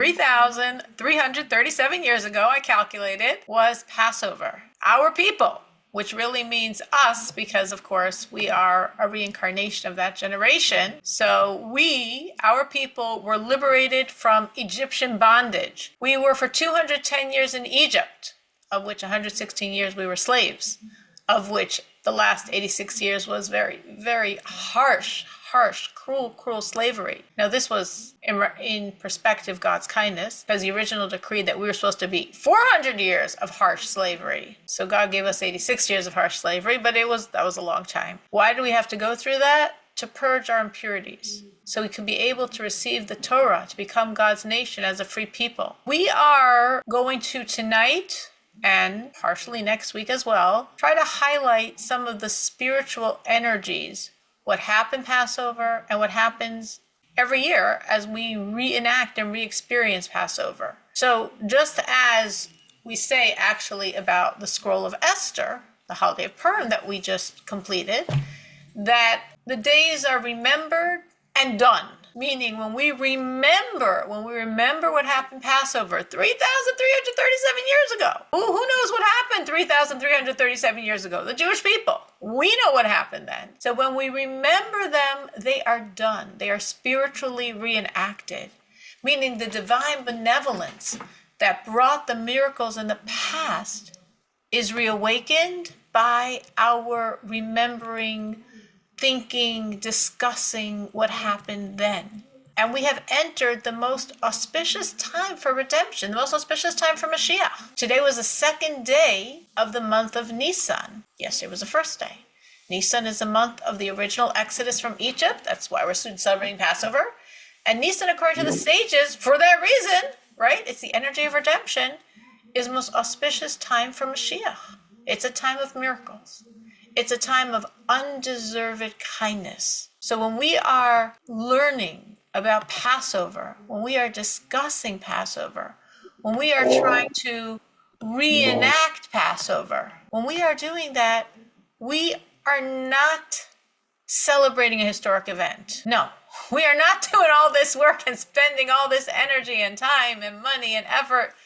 3,337 years ago, I calculated, was Passover. Our people, which really means us, because of course we are a reincarnation of that generation. So our people, were liberated from Egyptian bondage. We were for 210 years in Egypt, of which 116 years we were slaves, of which the last 86 years was very, very harsh, cruel slavery. Now, this was, in perspective, God's kindness, because the original decreed that we were supposed to be 400 years of harsh slavery. So God gave us 86 years of harsh slavery, but that was a long time. Why do we have to go through that? To purge our impurities, so we could be able to receive the Torah, to become God's nation as a free people. We are going to tonight, and partially next week as well, try to highlight some of the spiritual energies, what happened Passover and what happens every year as we reenact and re-experience Passover. So just as we say actually about the scroll of Esther, the holiday of Purim that we just completed, that the days are remembered and done. Meaning when we remember what happened Passover 3,337 years ago. Who knows what happened 3,337 years ago? The Jewish people. We know what happened then. So when we remember them, they are done. They are spiritually reenacted. Meaning the divine benevolence that brought the miracles in the past is reawakened by our remembering, thinking, discussing what happened then. And we have entered the most auspicious time for redemption, the most auspicious time for Mashiach. Today was the second day of the month of Nisan. Yesterday was the first day. Nisan is the month of the original Exodus from Egypt. That's why we're celebrating Passover. And Nisan, according to the sages, for that reason, right? It's the energy of redemption, is the most auspicious time for Mashiach. It's a time of miracles. It's a time of undeserved kindness. So when we are learning about Passover, when we are discussing Passover, when we are trying to reenact Passover, when we are doing that, we are not celebrating a historic event. No, we are not doing all this work and spending all this energy and time and money and effort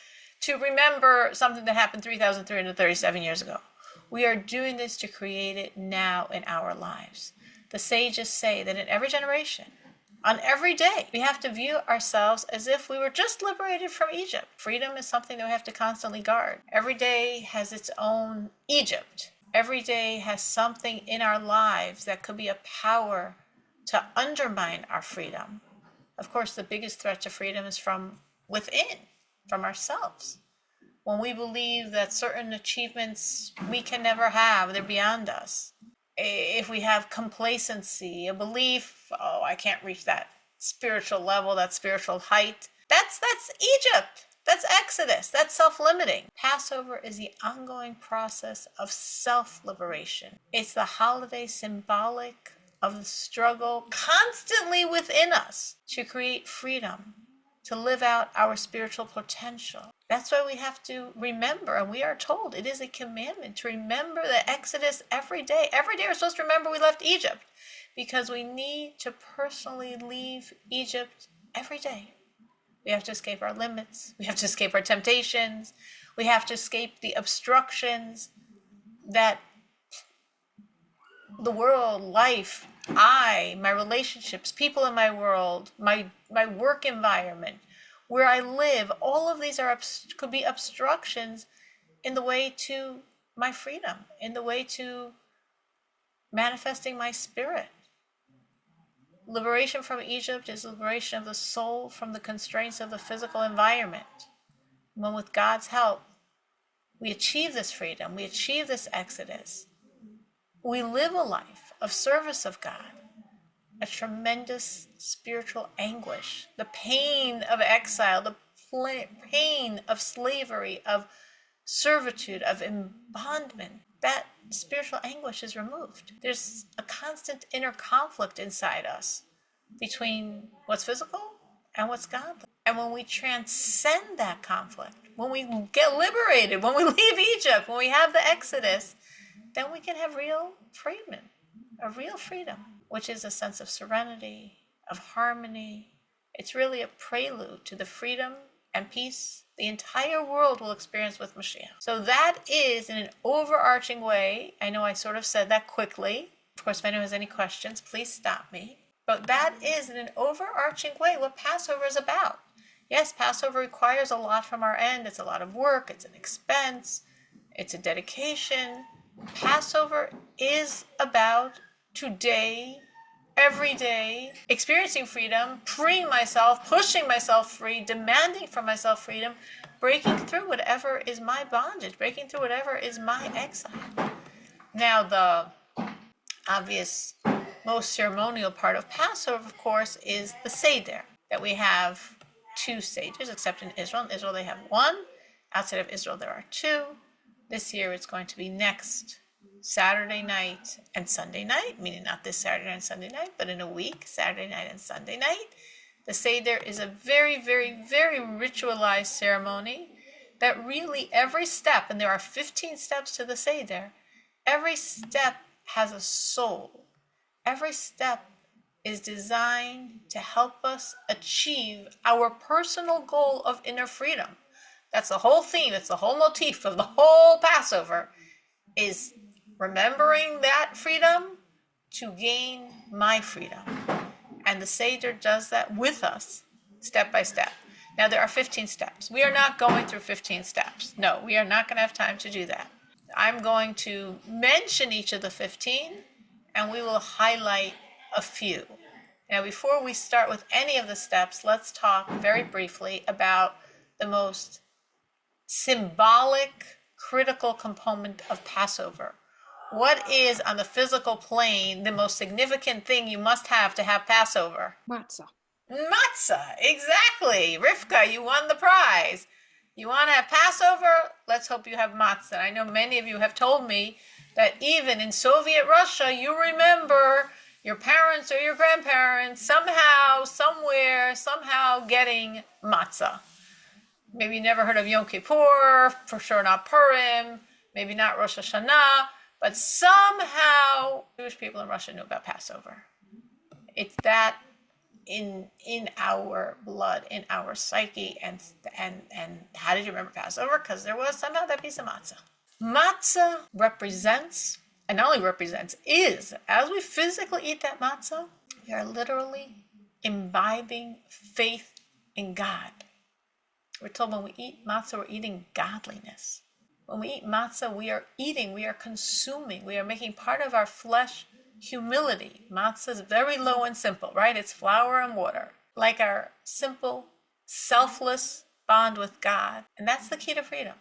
to remember something that happened 3,337 years ago. We are doing this to create it now in our lives. The sages say that in every generation, on every day, we have to view ourselves as if we were just liberated from Egypt. Freedom is something that we have to constantly guard. Every day has its own Egypt. Every day has something in our lives that could be a power to undermine our freedom. Of course, the biggest threat to freedom is from within, from ourselves. When we believe that certain achievements we can never have, they're beyond us. If we have complacency, a belief, I can't reach that spiritual level, that spiritual height, that's Egypt. That's Exodus. That's self-limiting. Passover is the ongoing process of self-liberation. It's the holiday symbolic of the struggle constantly within us to create freedom, to live out our spiritual potential. That's why we have to remember, and we are told it is a commandment to remember the Exodus every day. Every day we're supposed to remember we left Egypt, because we need to personally leave Egypt every day. We have to escape our limits. We have to escape our temptations. We have to escape the obstructions that the world, life, my relationships, people in my world, my work environment, where I live, all of these could be obstructions in the way to my freedom, in the way to manifesting my spirit. Liberation from Egypt is liberation of the soul from the constraints of the physical environment. When with God's help, we achieve this freedom, we achieve this exodus, we live a life of service of God, a tremendous spiritual anguish, the pain of exile, the pain of slavery, of servitude, of bondment. That spiritual anguish is removed. There's a constant inner conflict inside us between what's physical and what's godly. And when we transcend that conflict, when we get liberated, when we leave Egypt, when we have the Exodus, then we can have real freedom, a real freedom, which is a sense of serenity, of harmony, It's really a prelude to the freedom and peace the entire world will experience with Mashiach. So that is, in an overarching way, I know I sort of said that quickly. Of course, if anyone has any questions, please stop me. But that is, in an overarching way, what Passover is about. Yes, Passover requires a lot from our end. It's a lot of work. It's an expense. It's a dedication. Passover is about today, every day, experiencing freedom, freeing myself, pushing myself free, demanding for myself freedom, breaking through whatever is my bondage, breaking through whatever is my exile. Now, the obvious, most ceremonial part of Passover, of course, is the Seder, that we have two Seders, except in Israel. In Israel, they have one. Outside of Israel, there are two. This year, it's going to be next Saturday night and Sunday night, meaning not this Saturday and Sunday night, but in a week, Saturday night and Sunday night. The Seder is a very, very, very ritualized ceremony that really every step, and there are 15 steps to the Seder, every step has a soul. Every step is designed to help us achieve our personal goal of inner freedom. That's the whole theme, it's the whole motif of the whole Passover, is remembering that freedom to gain my freedom. And the Seder does that with us, step by step. Now, there are 15 steps. We are not going through 15 steps. No, we are not going to have time to do that. I'm going to mention each of the 15, and we will highlight a few. Now, before we start with any of the steps, let's talk very briefly about the most symbolic, critical component of Passover. What is, on the physical plane, the most significant thing you must have to have Passover? Matzah. Matzah, exactly. Rivka, you won the prize. You want to have Passover? Let's hope you have matzah. I know many of you have told me that even in Soviet Russia, you remember your parents or your grandparents somehow, somewhere, somehow getting matzah. Maybe you never heard of Yom Kippur, for sure not Purim, maybe not Rosh Hashanah, but somehow Jewish people in Russia knew about Passover. It's that in our blood, in our psyche, and how did you remember Passover? Because there was somehow that piece of matzah. Matzah represents, and not only represents, is, as we physically eat that matzah, we are literally imbibing faith in God. We're told when we eat matzah, we're eating godliness. When we eat matzah, we are eating, we are consuming, we are making part of our flesh humility. Matzah is very low and simple, right? It's flour and water, like our simple, selfless bond with God. And that's the key to freedom,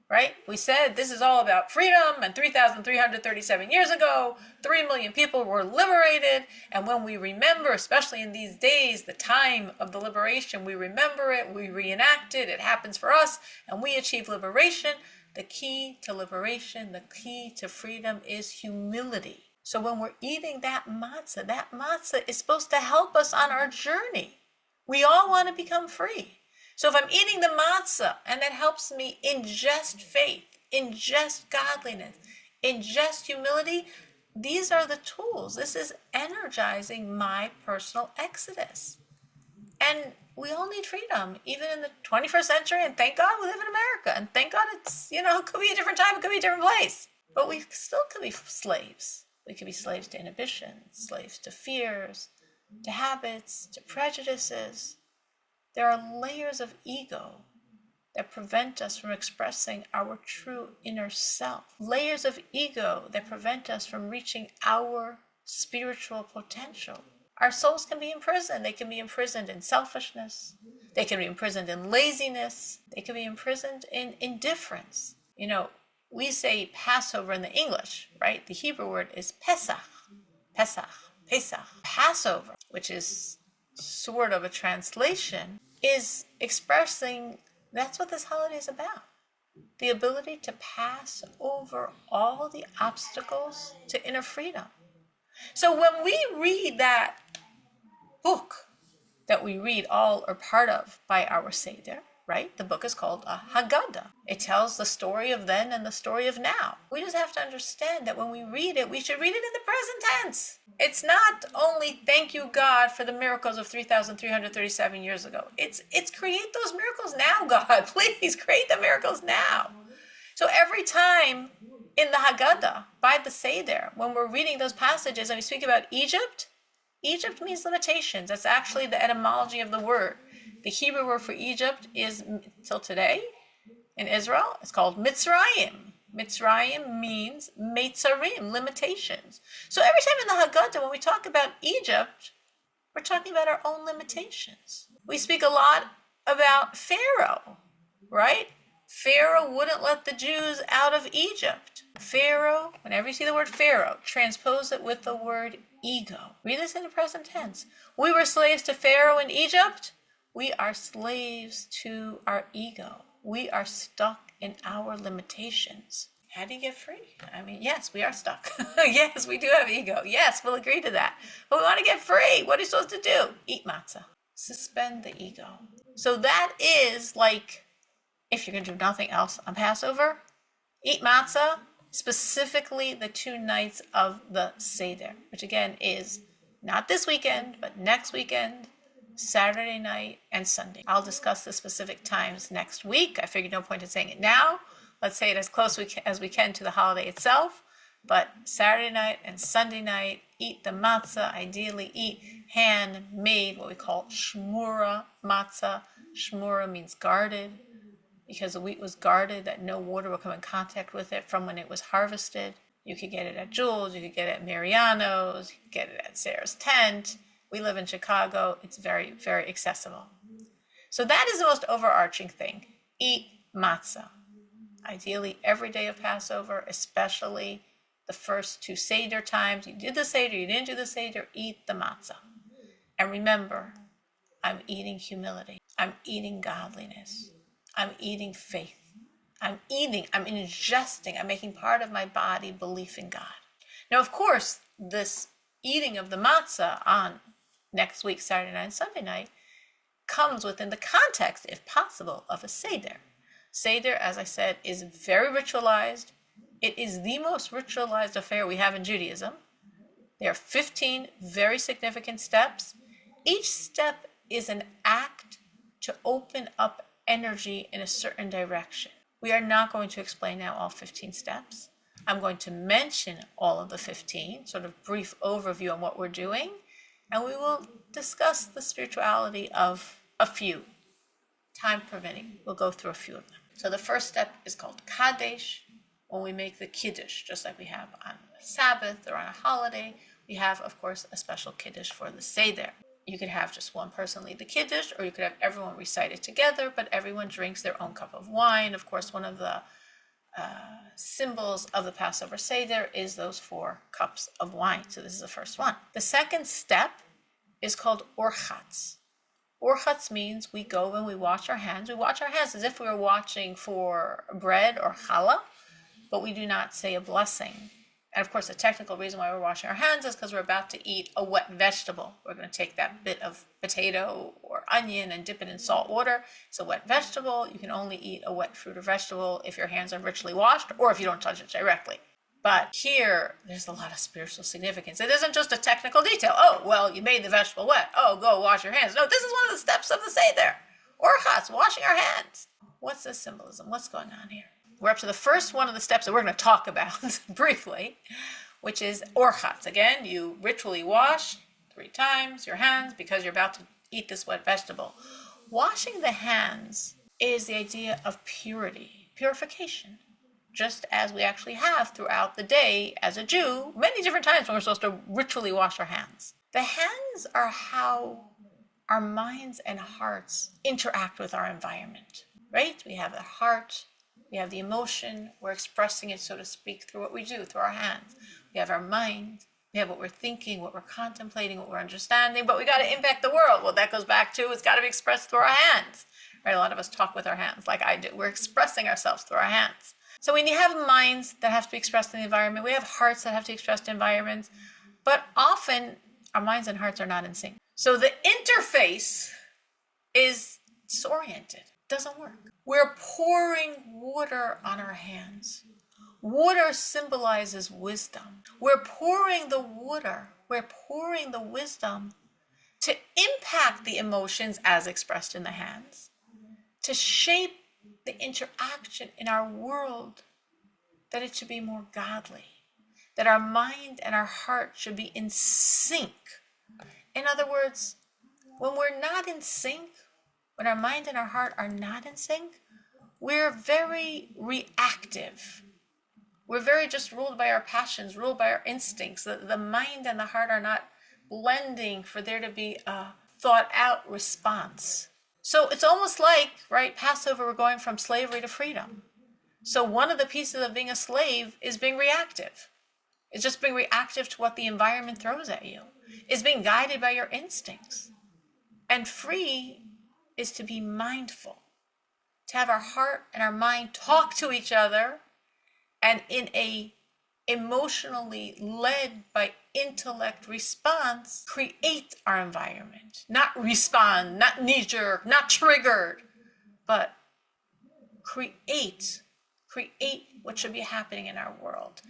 right? We said this is all about freedom, and 3,337 years ago, 3 million people were liberated. And when we remember, especially in these days, the time of the liberation, we remember it, we reenact it, it happens for us, and we achieve liberation. The key to liberation, the key to freedom is humility. So when we're eating that matzah is supposed to help us on our journey. We all want to become free. So if I'm eating the matzah and that helps me ingest faith, ingest godliness, ingest humility, these are the tools. This is energizing my personal exodus. And we all need freedom, even in the 21st century, and thank God we live in America, and thank God it's, it could be a different time, it could be a different place. But we still could be slaves. We could be slaves to inhibition, slaves to fears, to habits, to prejudices. There are layers of ego that prevent us from expressing our true inner self. Layers of ego that prevent us from reaching our spiritual potential. Our souls can be imprisoned. They can be imprisoned in selfishness. They can be imprisoned in laziness. They can be imprisoned in indifference. We say Passover in the English, right? The Hebrew word is Pesach. Pesach. Passover, which is sort of a translation, is expressing that's what this holiday is about. The ability to pass over all the obstacles to inner freedom. So when we read that book that we read all or part of by our Seder, right? The book is called a Haggadah. It tells the story of then and the story of now. We just have to understand that when we read it, we should read it in the present tense. It's not only thank you, God, for the miracles of 3,337 years ago. It's create those miracles now, God. Please create the miracles now. So every time in the Haggadah, by the Seder, when we're reading those passages and we speak about Egypt, Egypt means limitations. That's actually the etymology of the word. The Hebrew word for Egypt is, till today, in Israel, it's called Mitzrayim. Mitzrayim means Meitzarim, limitations. So every time in the Haggadah, when we talk about Egypt, we're talking about our own limitations. We speak a lot about Pharaoh, right? Pharaoh wouldn't let the Jews out of Egypt. Pharaoh, whenever you see the word Pharaoh, transpose it with the word ego. Read this in the present tense. We were slaves to Pharaoh in Egypt. We are slaves to our ego. We are stuck in our limitations. How do you get free? I mean, yes, we are stuck. Yes, we do have ego. Yes, we'll agree to that. But we want to get free. What are you supposed to do? Eat matzah. Suspend the ego. So that is like, if you're going to do nothing else on Passover, eat matzah, specifically the 2 nights of the Seder, which again is not this weekend, but next weekend, Saturday night and Sunday. I'll discuss the specific times next week. I figured no point in saying it now. Let's say it as close as we can to the holiday itself. But Saturday night and Sunday night, eat the matzah. Ideally, eat handmade, what we call shmura matzah. Shmura means guarded, because the wheat was guarded, that no water would come in contact with it from when it was harvested. You could get it at Jules, you could get it at Mariano's, you could get it at Sarah's Tent. We live in Chicago. It's very, very accessible. So that is the most overarching thing. Eat matzah. Ideally, every day of Passover, especially the first 2 Seder times. You did the Seder, you didn't do the Seder, eat the matzah. And remember, I'm eating humility. I'm eating godliness. I'm eating faith. I'm ingesting, I'm making part of my body belief in God. Now, of course, this eating of the matzah on next week, Saturday night and Sunday night, comes within the context, if possible, of a Seder. Seder, as I said, is very ritualized. It is the most ritualized affair we have in Judaism. There are 15 very significant steps. Each step is an act to open up energy in a certain direction. We are not going to explain now all 15 steps. I'm going to mention all of the 15, sort of brief overview on what we're doing, and we will discuss the spirituality of a few. Time permitting, we'll go through a few of them. So the first step is called Kadesh, when we make the Kiddush, just like we have on a Sabbath or on a holiday. We have, of course, a special Kiddush for the Seder. You could have just one person lead the Kiddush, or you could have everyone recite it together, but everyone drinks their own cup of wine. Of course, one of the symbols of the Passover Seder is those 4 cups of wine. So this is the first one. The second step is called Orchatz. Orchatz means we go and we wash our hands. We wash our hands as if we were watching for bread or challah, but we do not say a blessing. And of course, the technical reason why we're washing our hands is because we're about to eat a wet vegetable. We're going to take that bit of potato or onion and dip it in salt water. It's a wet vegetable. You can only eat a wet fruit or vegetable if your hands are ritually washed or if you don't touch it directly. But here, there's a lot of spiritual significance. It isn't just a technical detail. Oh, well, you made the vegetable wet. Oh, go wash your hands. No, this is one of the steps of the Seder. Orchatz, washing our hands. What's the symbolism? What's going on here? We're up to the first one of the steps that we're going to talk about briefly, which is Orchatz. Again, you ritually wash 3 times your hands because you're about to eat this wet vegetable. Washing the hands is the idea of purity, purification, just as we actually have throughout the day as a Jew, many different times when we're supposed to ritually wash our hands. The hands are how our minds and hearts interact with our environment, right? We have the heart, we have the emotion, we're expressing it, so to speak, through what we do, through our hands. We have our mind, we have what we're thinking, what we're contemplating, what we're understanding, but we got to impact the world. Well, that goes back to, it's got to be expressed through our hands, right? A lot of us talk with our hands, like I do. We're expressing ourselves through our hands. So when you have minds that have to be expressed in the environment, we have hearts that have to be expressed in environments, but often our minds and hearts are not in sync. So the interface is disoriented, Doesn't work. We're pouring water on our hands. Water symbolizes wisdom. We're pouring the water, we're pouring the wisdom to impact the emotions as expressed in the hands, to shape the interaction in our world, that it should be more godly, that our mind and our heart should be in sync. In other words, when we're not in sync, when our mind and our heart are not in sync, we're very reactive. We're very just ruled by our passions, ruled by our instincts. The mind and the heart are not blending for there to be a thought out response. So it's almost like, right, Passover, we're going from slavery to freedom. So one of the pieces of being a slave is being reactive. It's just being reactive to what the environment throws at you. It's being guided by your instincts. And free is to be mindful, to have our heart and our mind talk to each other, and in a emotionally led by intellect response, create our environment. Not respond, not knee-jerk, not triggered, but create what should be happening in our world.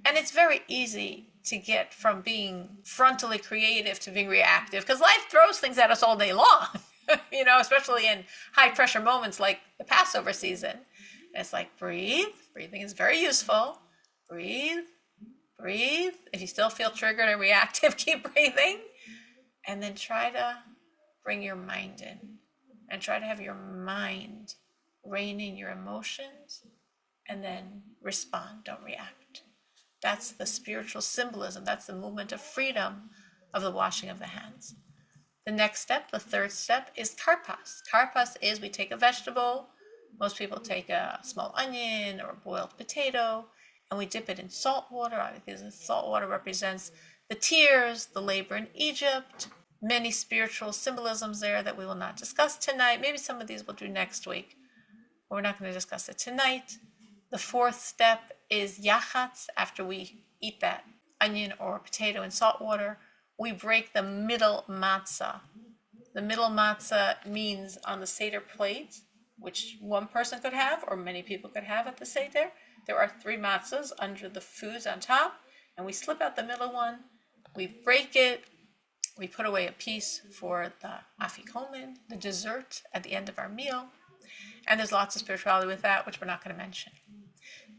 And it's very easy to get from being frontally creative to being reactive, because life throws things at us all day long, especially in high pressure moments like the Passover season. And it's like, breathe. Breathing is very useful. Breathe. If you still feel triggered and reactive, keep breathing. And then try to bring your mind in, and try to have your mind rein in your emotions, and then respond, don't react. That's the spiritual symbolism. That's the movement of freedom of the washing of the hands. The next step, the third step, is karpas. Karpas is we take a vegetable. Most people take a small onion or a boiled potato, and we dip it in salt water, because the salt water represents the tears, the labor in Egypt, many spiritual symbolisms there that we will not discuss tonight. Maybe some of these we'll do next week, but we're not going to discuss it tonight. The fourth step is yachatz. After we eat that onion or potato in salt water, we break the middle matzah. The middle matzah means on the Seder plate, which one person could have or many people could have at the Seder. There are 3 matzahs under the foods on top, and we slip out the middle one, we break it, we put away a piece for the afikomen, the dessert at the end of our meal, and there's lots of spirituality with that, which we're not going to mention.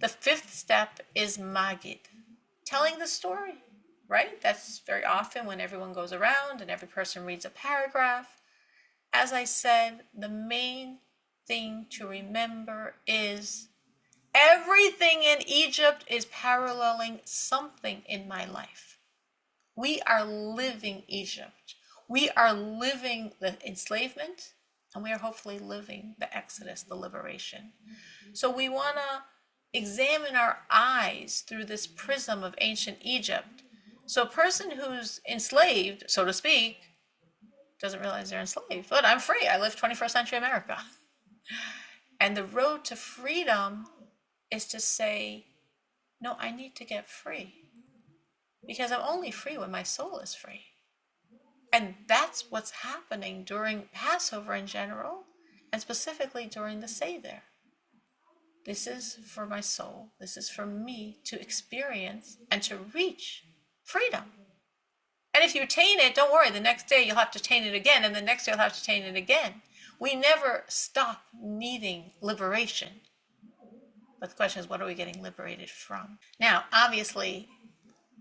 The fifth step is magid, telling the story, right? That's very often when everyone goes around and every person reads a paragraph. As I said, the main thing to remember is everything in Egypt is paralleling something in my life. We are living Egypt. We are living the enslavement, and we are hopefully living the Exodus, the liberation. So we want to examine our eyes through this prism of ancient Egypt. So a person who's enslaved, so to speak, doesn't realize they're enslaved. But I'm free. I live 21st century America. And the road to freedom is to say, no, I need to get free. Because I'm only free when my soul is free. And that's what's happening during Passover in general, and specifically during the Seder. This is for my soul. This is for me to experience and to reach freedom. And if you attain it, don't worry, the next day you'll have to attain it again, and the next day you'll have to attain it again. We never stop needing liberation. But the question is, what are we getting liberated from? Now, obviously,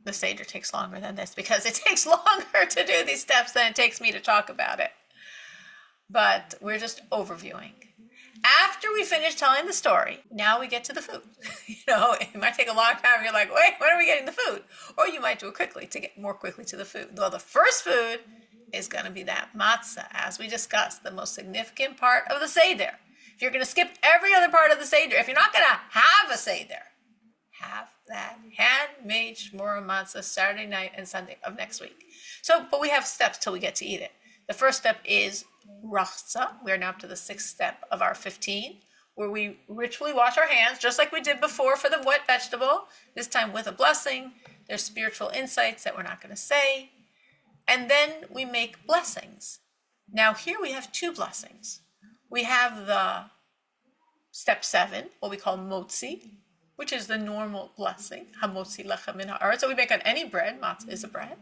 the Seder takes longer than this, because it takes longer to do these steps than it takes me to talk about it. But we're just overviewing. After we finish telling the story, now we get to the food. It might take a long time. You're like, wait, when are we getting the food? Or you might do it quickly to get more quickly to the food. Well, the first food is going to be that matzah, as we discussed, the most significant part of the Seder. If you're going to skip every other part of the Seder, if you're not going to have a Seder, have that handmade shmura matzah Saturday night and Sunday of next week. But we have steps till we get to eat it. The first step is rachza. We're now up to the 6th step of our 15, where we ritually wash our hands, just like we did before for the wet vegetable, this time with a blessing. There's spiritual insights that we're not going to say. And then we make blessings. Now here we have 2 blessings. We have the step 7, what we call motzi, which is the normal blessing. Hamotzi lechem min haaretz. So we make on any bread. Matzah is a bread.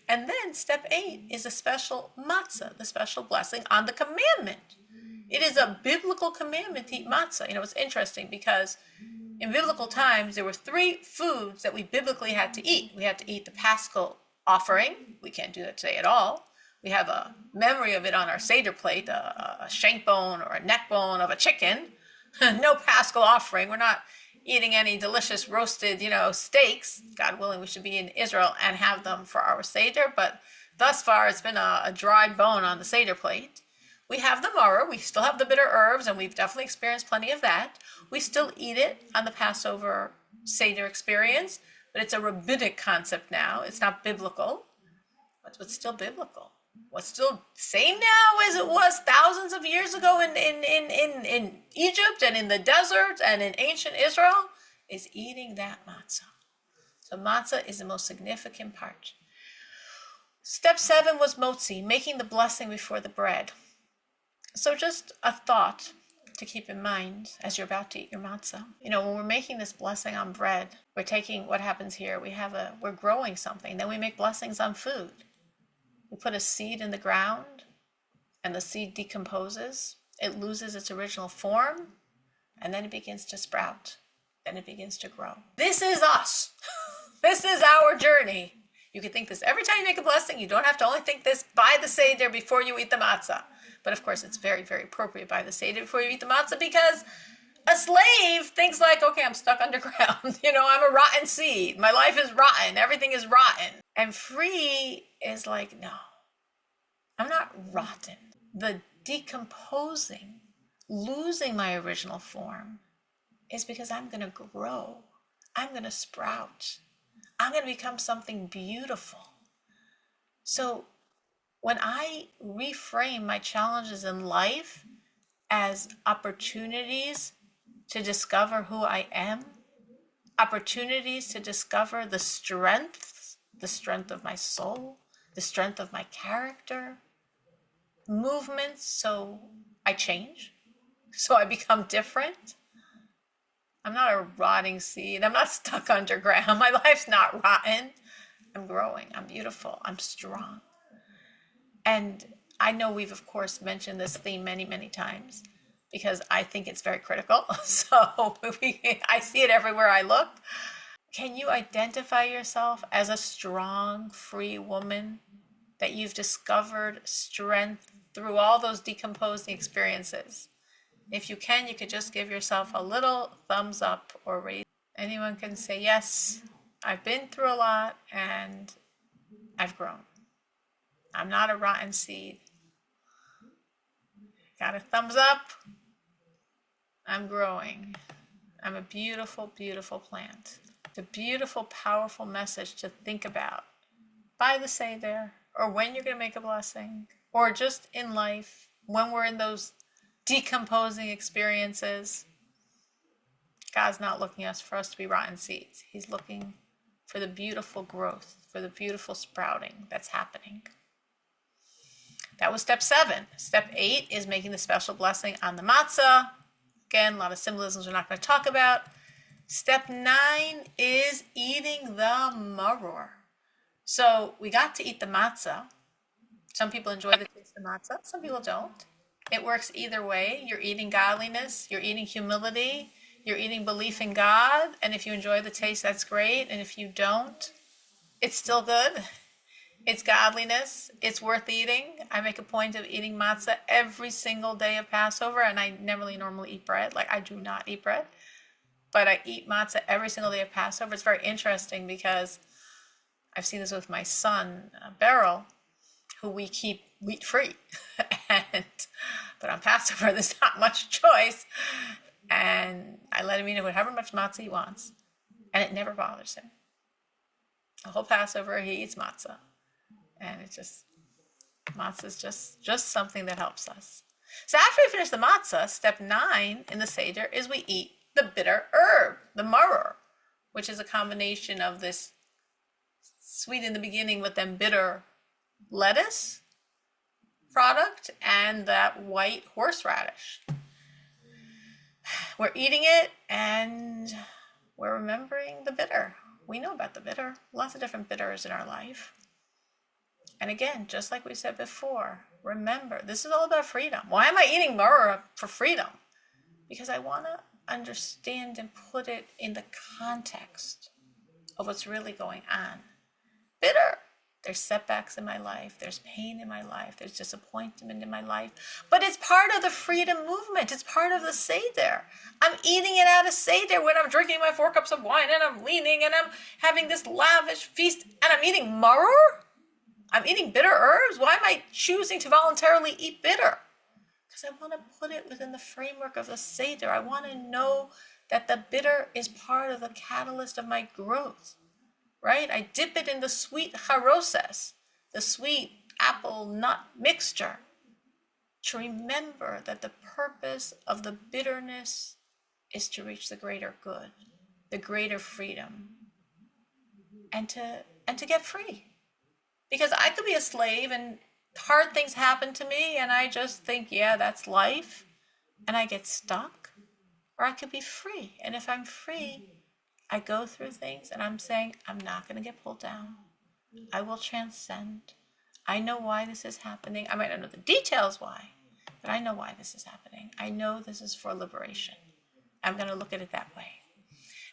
And then step 8 is a special matzah, the special blessing on the commandment. It is a biblical commandment to eat matzah. It's interesting because in biblical times, there were 3 foods that we biblically had to eat. We had to eat the Paschal offering. We can't do that today at all. We have a memory of it on our Seder plate, a shank bone or a neck bone of a chicken. No Paschal offering. We're not eating any delicious roasted, steaks. God willing, we should be in Israel and have them for our Seder. But thus far, it's been a dried bone on the Seder plate. We have the maror. We still have the bitter herbs, and we've definitely experienced plenty of that. We still eat it on the Passover Seder experience, but it's a rabbinic concept now. It's not biblical, but it's still biblical. What's still same now as it was thousands of years ago in Egypt and in the desert and in ancient Israel is eating that matzah. So matzah is the most significant part. Step 7 was motzi, making the blessing before the bread. So just a thought to keep in mind as you're about to eat your matzah. When we're making this blessing on bread, we're taking what happens here. We're growing something. Then we make blessings on food. We put a seed in the ground and the seed decomposes. It loses its original form and then it begins to sprout. Then it begins to grow. This is us. This is our journey. You can think this every time you make a blessing. You don't have to only think this by the Seder before you eat the matzah. But of course, it's very, very appropriate by the Seder before you eat the matzah because a slave thinks like, okay, I'm stuck underground. I'm a rotten seed. My life is rotten. Everything is rotten. And free is like, no, I'm not rotten. The decomposing, losing my original form is because I'm going to grow. I'm going to sprout. I'm going to become something beautiful. So when I reframe my challenges in life as opportunities to discover who I am, opportunities to discover the strength of my soul, the strength of my character, movements, so I change, so I become different. I'm not a rotting seed. I'm not stuck underground. My life's not rotten. I'm growing. I'm beautiful. I'm strong. And I know we've, of course, mentioned this theme many, many times because I think it's very critical. So I see it everywhere I look. Can you identify yourself as a strong, free woman that you've discovered strength through all those decomposing experiences? If you can, you could just give yourself a little thumbs up or raise. Anyone can say, yes, I've been through a lot and I've grown. I'm not a rotten seed. Got a thumbs up. I'm growing. I'm a beautiful, beautiful plant. It's a beautiful, powerful message to think about by the Seder, or when you're going to make a blessing, or just in life, when we're in those decomposing experiences. God's not looking for us to be rotten seeds. He's looking for the beautiful growth, for the beautiful sprouting that's happening. That was step 7. Step 8 is making the special blessing on the matzah. Again, a lot of symbolisms we're not going to talk about. Step 9 is eating the maror. So we got to eat the matzah. Some people enjoy the taste of matzah. Some people don't. It works either way. You're eating godliness. You're eating humility. You're eating belief in God. And if you enjoy the taste, that's great. And if you don't, it's still good. It's godliness. It's worth eating. I make a point of eating matzah every single day of Passover. And I never really normally eat bread. Like, I do not eat bread. But I eat matzah every single day of Passover. It's very interesting because I've seen this with my son, Beryl, who we keep wheat-free. But on Passover, there's not much choice. And I let him eat however much matzah he wants. And it never bothers him. The whole Passover, he eats matzah. And it's just, matzah is just something that helps us. So after we finish the matzah, step 9 in the Seder is we eat the bitter herb, the maror, which is a combination of this sweet in the beginning with then bitter lettuce, product and that white horseradish. We're eating it and we're remembering the bitter. We know about the bitter, lots of different bitters in our life. And again, just like we said before, remember, this is all about freedom. Why am I eating maror for freedom? Because I want to understand and put it in the context of what's really going on. Bitter. There's setbacks in my life. There's pain in my life. There's disappointment in my life. But it's part of the freedom movement. It's part of the Seder. I'm eating it out of Seder when I'm drinking my 4 cups of wine and I'm leaning and I'm having this lavish feast and I'm eating maror. I'm eating bitter herbs. Why am I choosing to voluntarily eat bitter? Because I want to put it within the framework of the Seder. I want to know that the bitter is part of the catalyst of my growth. Right? I dip it in the sweet charoses, the sweet apple nut mixture, to remember that the purpose of the bitterness is to reach the greater good, the greater freedom, and to get free. Because I could be a slave and hard things happen to me and I just think, yeah, that's life, and I get stuck. Or I could be free, and if I'm free, I go through things and I'm saying, I'm not going to get pulled down. I will transcend. I know why this is happening. I might not know the details why, but I know why this is happening. I know this is for liberation. I'm going to look at it that way.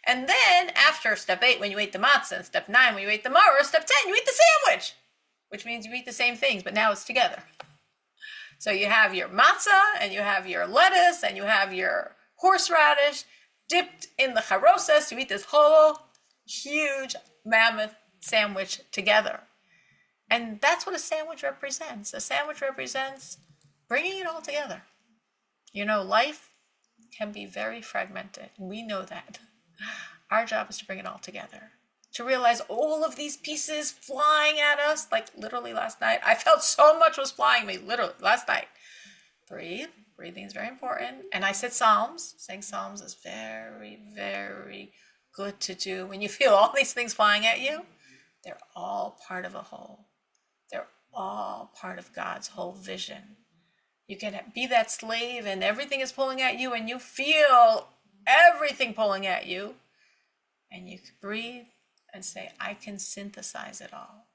And then after step 8, when you ate the matzah, and step 9, when you ate the maror, step 10, you eat the sandwich, which means you eat the same things, but now it's together. So you have your matzah and you have your lettuce and you have your horseradish dipped in the charoses. You eat this whole huge mammoth sandwich together. And that's what a sandwich represents. A sandwich represents bringing it all together. You know, life can be very fragmented. We know that. Our job is to bring it all together. To realize all of these pieces flying at us, like literally last night. I felt so much was flying me, literally, last night. Breathe. Breathing is very important. And I said Psalms. Saying Psalms is very, very good to do. When you feel all these things flying at you, they're all part of a whole. They're all part of God's whole vision. You can be that slave and everything is pulling at you and you feel everything pulling at you. And you can breathe and say, I can synthesize it all.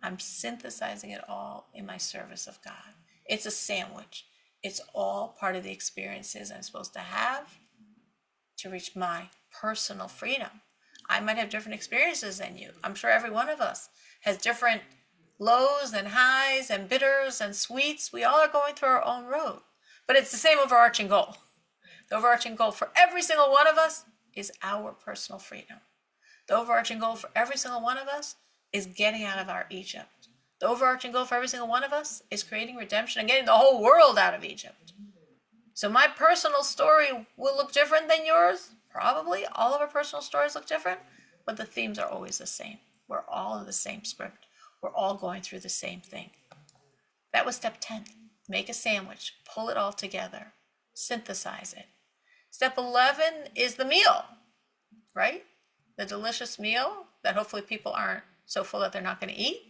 I'm synthesizing it all in my service of God. It's a sandwich. It's all part of the experiences I'm supposed to have to reach my personal freedom. I might have different experiences than you. I'm sure every one of us has different lows and highs and bitters and sweets. We all are going through our own road. But it's the same overarching goal. The overarching goal for every single one of us is our personal freedom. The overarching goal for every single one of us is getting out of our Egypt. The overarching goal for every single one of us is creating redemption and getting the whole world out of Egypt. So my personal story will look different than yours. Probably all of our personal stories look different, but the themes are always the same. We're all in the same script. We're all going through the same thing. That was step 10. Make a sandwich, pull it all together, synthesize it. Step 11 is the meal, right? The delicious meal that hopefully people aren't so full that they're not going to eat.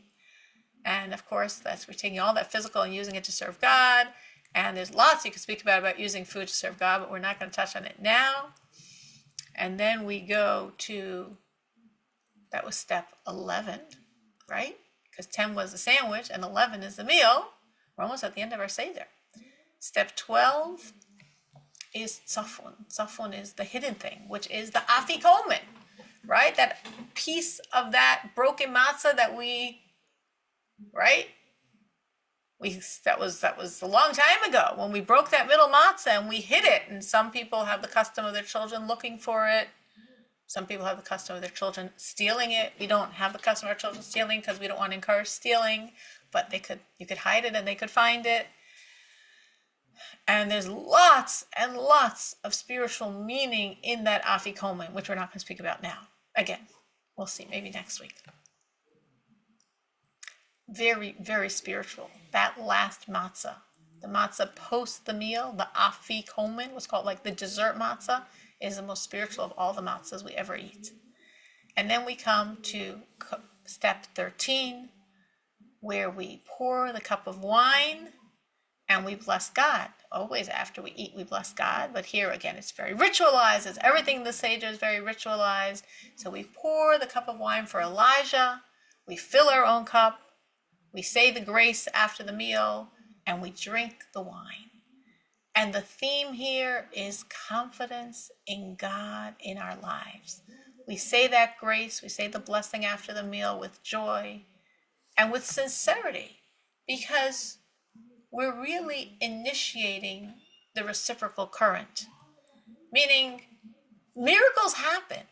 And of course, we're taking all that physical and using it to serve God. And there's lots you can speak about using food to serve God, but we're not going to touch on it now. And then we go to, that was step 11, right? Because 10 was the sandwich and 11 is the meal. We're almost at the end of our Seder. Step 12 is tzafun. Tzafun is the hidden thing, which is the afikomen, right? That piece of that broken matzah that we, right? That was a long time ago when we broke that middle matzah and we hid it. And some people have the custom of their children looking for it. Some people have the custom of their children stealing it. We don't have the custom of our children stealing because we don't want to encourage stealing, but you could hide it and they could find it. And there's lots and lots of spiritual meaning in that afikomen, which we're not going to speak about now. Again, we'll see, maybe next week. Very, very spiritual. That last matzah, the matzah post the meal, the afikomen, what's called like the dessert matzah, is the most spiritual of all the matzahs we ever eat. And then we come to step 13, where we pour the cup of wine and we bless God. Always after we eat, we bless God. But here again, it's very ritualized. It's everything in the Seder is very ritualized. So we pour the cup of wine for Elijah. We fill our own cup. We say the grace after the meal, and we drink the wine. And the theme here is confidence in God in our lives. We say that grace, we say the blessing after the meal with joy and with sincerity, because we're really initiating the reciprocal current, meaning miracles happen.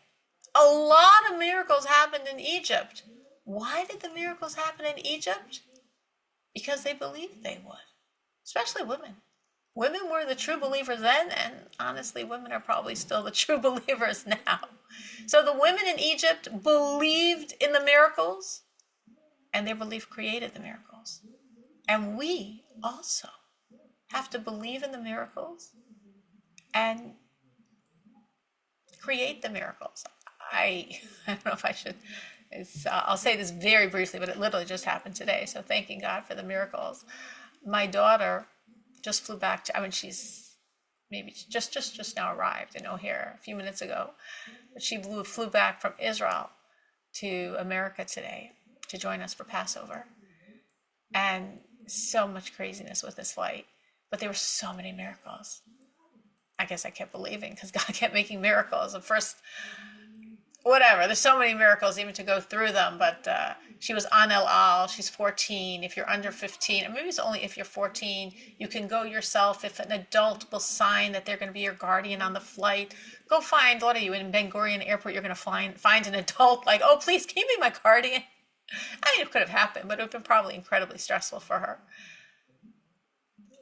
A lot of miracles happened in Egypt. Why did the miracles happen in Egypt? Because they believed they would, especially women. Women were the true believers then, and honestly, women are probably still the true believers now. So the women in Egypt believed in the miracles, and their belief created the miracles. And we also have to believe in the miracles and create the miracles. I don't know if I should, I'll say this very briefly, but it literally just happened today. So thanking God for the miracles. My daughter just flew back to, she's maybe just now arrived in O'Hare a few minutes ago. But she flew back from Israel to America today to join us for Passover. And so much craziness with this flight. But there were so many miracles. I guess I kept believing because God kept making miracles. At first, whatever, there's so many miracles even to go through them. But she was on El Al. She's 14. If you're under 15, or maybe it's only if you're 14, you can go yourself. If an adult will sign that they're going to be your guardian on the flight, go find, what are you, in Ben Gurion Airport, you're going to find an adult like, oh, please, can you be my guardian? It could have happened, but it would have been probably incredibly stressful for her.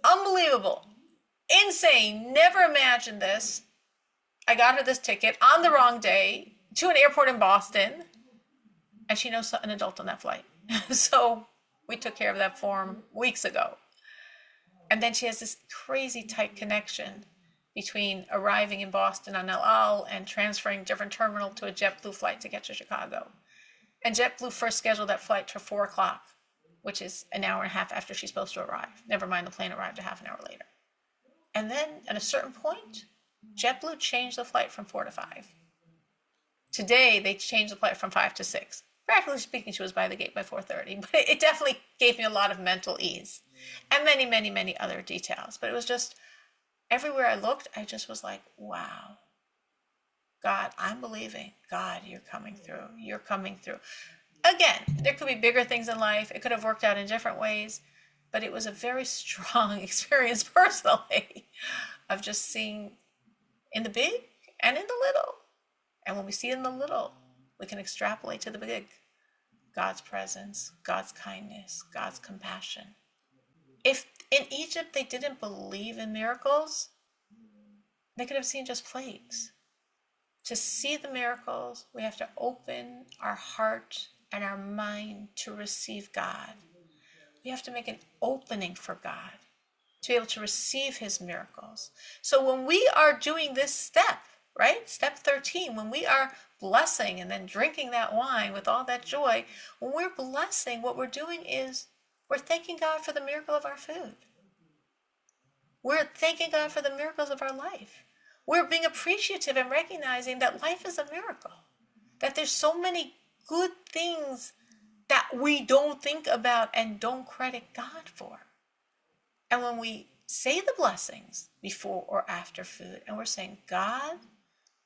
Unbelievable. Insane. Never imagined this. I got her this ticket on the wrong day to an airport in Boston, and she knows an adult on that flight. So we took care of that form weeks ago. And then she has this crazy tight connection between arriving in Boston on El Al and transferring different terminal to a JetBlue flight to get to Chicago. And JetBlue first scheduled that flight for 4 o'clock, which is an hour and a half after she's supposed to arrive. Never mind, the plane arrived a half an hour later. And then at a certain point, JetBlue changed the flight from 4 to 5. Today, they changed the flight from 5 to 6. Practically speaking, she was by the gate by 4:30, but it definitely gave me a lot of mental ease and many, many, many other details. But it was just, everywhere I looked, I just was like, wow. God, I'm believing. God, you're coming through. You're coming through. Again, there could be bigger things in life. It could have worked out in different ways, but it was a very strong experience personally of just seeing in the big and in the little. And when we see in the little, we can extrapolate to the big. God's presence, God's kindness, God's compassion. If in Egypt they didn't believe in miracles, they could have seen just plagues. To see the miracles, we have to open our heart and our mind to receive God. We have to make an opening for God to be able to receive his miracles. So when we are doing this step, right? Step 13, when we are blessing and then drinking that wine with all that joy, when we're blessing, what we're doing is we're thanking God for the miracle of our food. We're thanking God for the miracles of our life. We're being appreciative and recognizing that life is a miracle, that there's so many good things that we don't think about and don't credit God for. And when we say the blessings before or after food, and we're saying, God,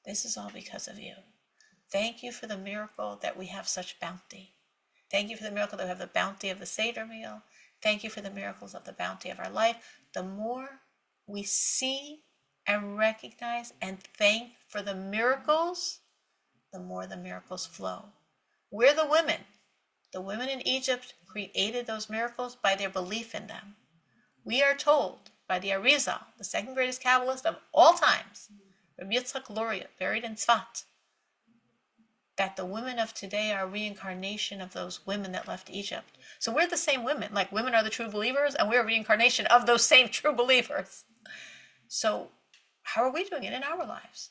this is all because of you. Thank you for the miracle that we have such bounty. Thank you for the miracle that we have the bounty of the Seder meal. Thank you for the miracles of the bounty of our life. The more we see and recognize and thank for the miracles, the more the miracles flow. We're the women. The women in Egypt created those miracles by their belief in them. We are told by the Arizal, the second greatest Kabbalist of all times, Rabbi Yitzchak Luria, buried in Tzfat, that the women of today are a reincarnation of those women that left Egypt. So we're the same women. Like, women are the true believers, and we're a reincarnation of those same true believers. So how are we doing it in our lives?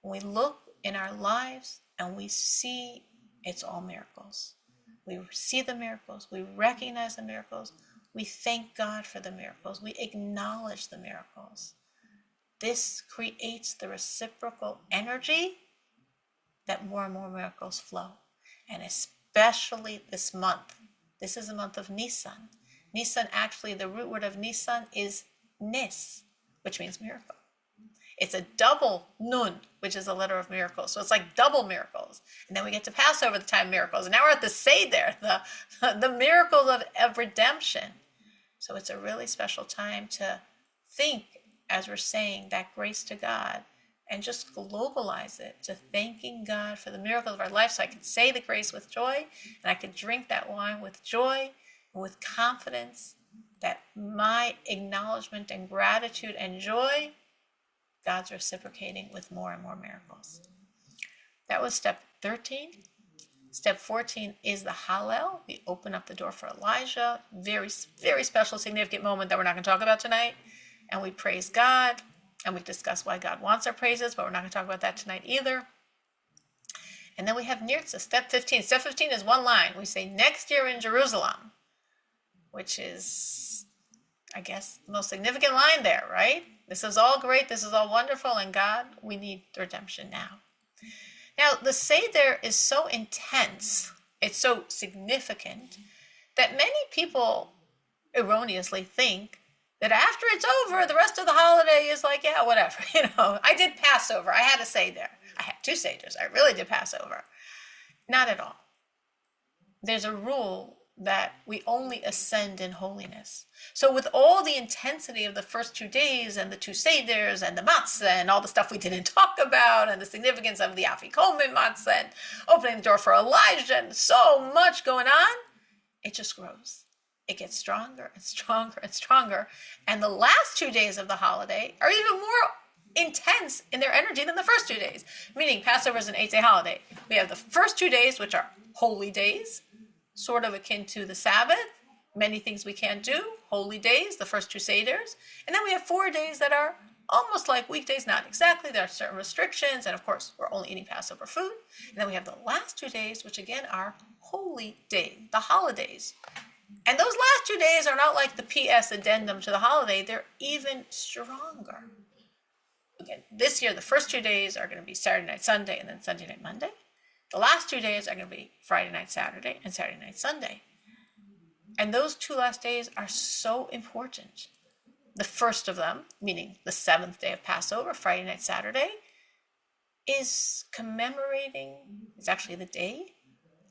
When we look in our lives and we see it's all miracles. We see the miracles. We recognize the miracles. We thank God for the miracles. We acknowledge the miracles. This creates the reciprocal energy that more and more miracles flow. And especially this month. This is the month of Nisan. Nisan, actually, the root word of Nisan is nis, which means miracle. It's a double nun, which is a letter of miracles. So it's like double miracles. And then we get to Passover, the time of miracles. And now we're at the Seder, the miracle of redemption. So it's a really special time to think, as we're saying, that grace to God, and just globalize it to thanking God for the miracles of our life. So I can say the grace with joy, and I can drink that wine with joy and with confidence that my acknowledgement and gratitude and joy, God's reciprocating with more and more miracles. That was step 13. Step 14 is the Hallel. We open up the door for Elijah. Very, very special, significant moment that we're not going to talk about tonight. And we praise God, and we discuss why God wants our praises, but we're not going to talk about that tonight either. And then we have Nirtza, step 15. Step 15 is one line. We say, next year in Jerusalem, which is, I guess, the most significant line there, right? This is all great. This is all wonderful. And God, we need redemption now. Now, the Seder is so intense, it's so significant, that many people erroneously think that after it's over, the rest of the holiday is like, yeah, whatever. I did Passover. I had a Seder. I had 2 Seders. I really did Passover. Not at all. There's a rule that we only ascend in holiness. So with all the intensity of the first 2 days and the 2 Seders and the matzah and all the stuff we didn't talk about and the significance of the Afikomen matzah and opening the door for Elijah and so much going on, it just grows. It gets stronger and stronger and stronger. And the last 2 days of the holiday are even more intense in their energy than the first 2 days. Meaning Passover is an 8-day holiday. We have the first 2 days, which are holy days, sort of akin to the Sabbath. Many things we can't do, holy days, the first 2 Seders. And then we have 4 days that are almost like weekdays, not exactly. There are certain restrictions. And of course, we're only eating Passover food. And then we have the last 2 days, which again are holy days, the holidays. And those last 2 days are not like the PS addendum to the holiday. They're even stronger. Again, this year, the first 2 days are going to be Saturday night, Sunday, and then Sunday night, Monday. The last 2 days are going to be Friday night, Saturday, and Saturday night, Sunday. And those 2 last days are so important. The first of them, meaning the 7th day of Passover, Friday night, Saturday, is commemorating, it's actually the day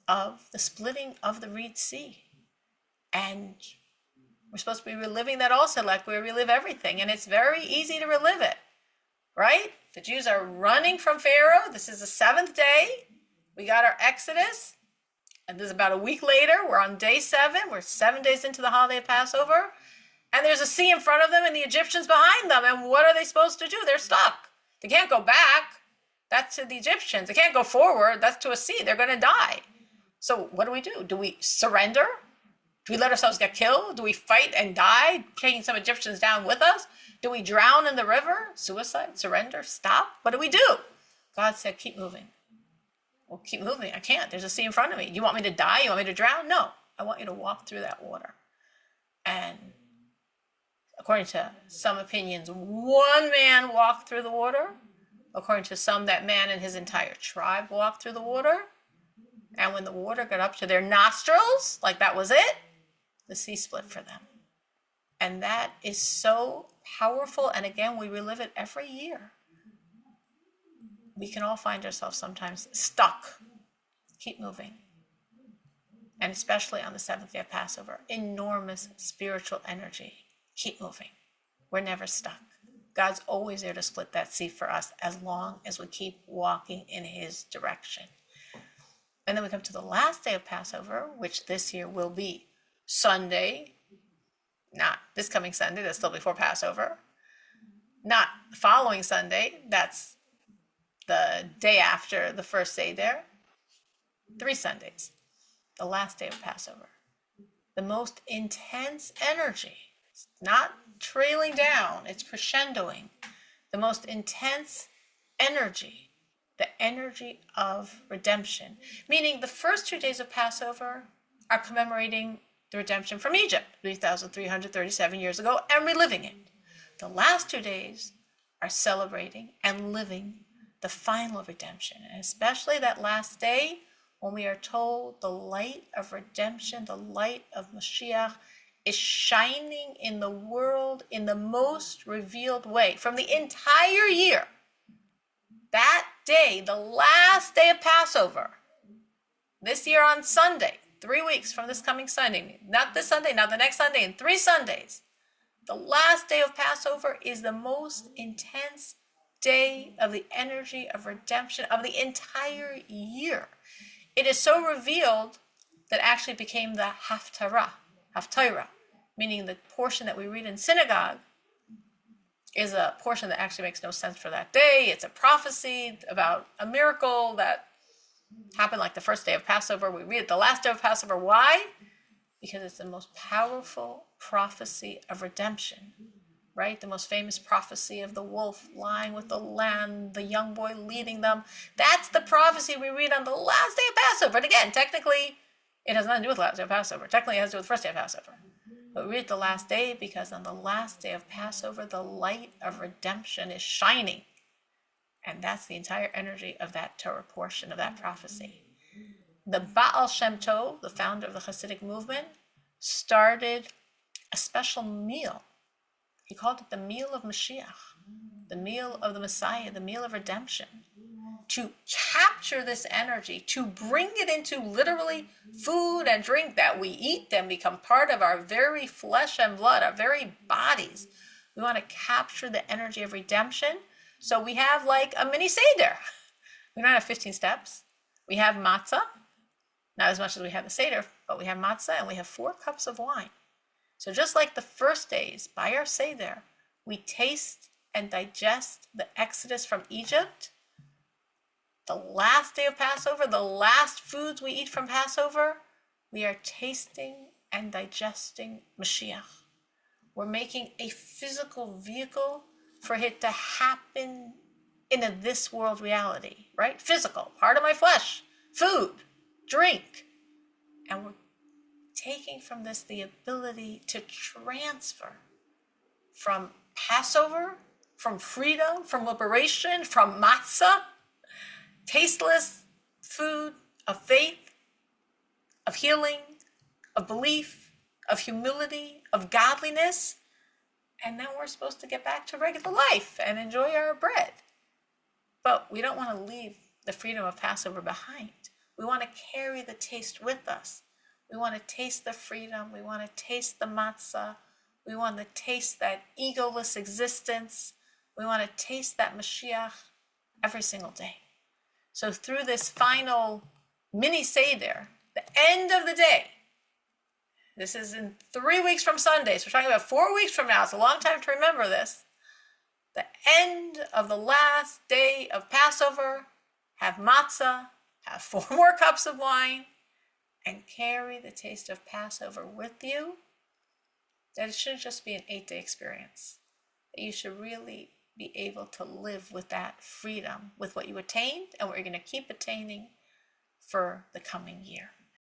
of the splitting of the Red Sea. And we're supposed to be reliving that also, like we relive everything. And it's very easy to relive it, right? The Jews are running from Pharaoh. This is the 7th day. We got our Exodus. And this is about a week later. We're on day 7. We're 7 days into the holiday of Passover. And there's a sea in front of them and the Egyptians behind them. And what are they supposed to do? They're stuck. They can't go back. That's to the Egyptians. They can't go forward. That's to a sea. They're going to die. So what do? Do we surrender? Do we let ourselves get killed? Do we fight and die, taking some Egyptians down with us? Do we drown in the river? Suicide? Surrender? Stop? What do we do? God said, keep moving. Well, keep moving. I can't. There's a sea in front of me. You want me to die? You want me to drown? No. I want you to walk through that water. And according to some opinions, one man walked through the water. According to some, that man and his entire tribe walked through the water. And when the water got up to their nostrils, like that was it, the sea split for them. And that is so powerful. And again, we relive it every year. We can all find ourselves sometimes stuck. Keep moving. And especially on the 7th day of Passover, enormous spiritual energy. Keep moving. We're never stuck. God's always there to split that sea for us as long as we keep walking in his direction. And then we come to the last day of Passover, which this year will be Sunday, not this coming Sunday, that's still before Passover, not the following Sunday, that's the day after the first Seder, 3 Sundays, the last day of Passover. The most intense energy, it's not trailing down, it's crescendoing. The most intense energy, the energy of redemption. Meaning the first 2 days of Passover are commemorating the redemption from Egypt 3,337 years ago and reliving it. The last 2 days are celebrating and living the final redemption, and especially that last day when we are told the light of redemption, the light of Mashiach, is shining in the world in the most revealed way from the entire year. That day, the last day of Passover, this year on Sunday, 3 weeks from this coming Sunday, not this Sunday, not the next Sunday, in 3 Sundays, the last day of Passover is the most intense day of the energy of redemption of the entire year. It is so revealed that actually became the Haftarah, meaning the portion that we read in synagogue is a portion that actually makes no sense for that day. It's a prophecy about a miracle that happened like the first day of Passover. We read it the last day of Passover. Why? Because it's the most powerful prophecy of redemption, right? The most famous prophecy of the wolf lying with the lamb, the young boy leading them. That's the prophecy we read on the last day of Passover. And again, technically, it has nothing to do with the last day of Passover. Technically, it has to do with the first day of Passover. But we read the last day because on the last day of Passover, the light of redemption is shining. And that's the entire energy of that Torah portion of that prophecy. The Baal Shem Tov, the founder of the Hasidic movement, started a special meal. He called it the meal of Mashiach, the meal of the Messiah, the meal of redemption, to capture this energy, to bring it into literally food and drink that we eat, then become part of our very flesh and blood, our very bodies. We want to capture the energy of redemption. So we have like a mini Seder. We don't have 15 steps. We have matzah, not as much as we have the Seder, but we have matzah and we have 4 cups of wine. So just like the first days, by our Seder, we taste and digest the exodus from Egypt. The last day of Passover, the last foods we eat from Passover, we are tasting and digesting Mashiach. We're making a physical vehicle for it to happen in a this world reality, right? Physical, part of my flesh, food, drink. And we're taking from this the ability to transfer from Passover, from freedom, from liberation, from matzah, tasteless food of faith, of healing, of belief, of humility, of godliness. And then we're supposed to get back to regular life and enjoy our bread. But we don't want to leave the freedom of Passover behind. We want to carry the taste with us. We want to taste the freedom. We want to taste the matzah. We want to taste that egoless existence. We want to taste that Mashiach every single day. So through this final mini Seder, the end of the day, this is in 3 weeks from Sunday, so we're talking about 4 weeks from now. It's a long time to remember this. The end of the last day of Passover, have matzah, have 4 more cups of wine, and carry the taste of Passover with you. That it shouldn't just be an 8-day experience. That you should really be able to live with that freedom, with what you attained and what you're going to keep attaining for the coming year.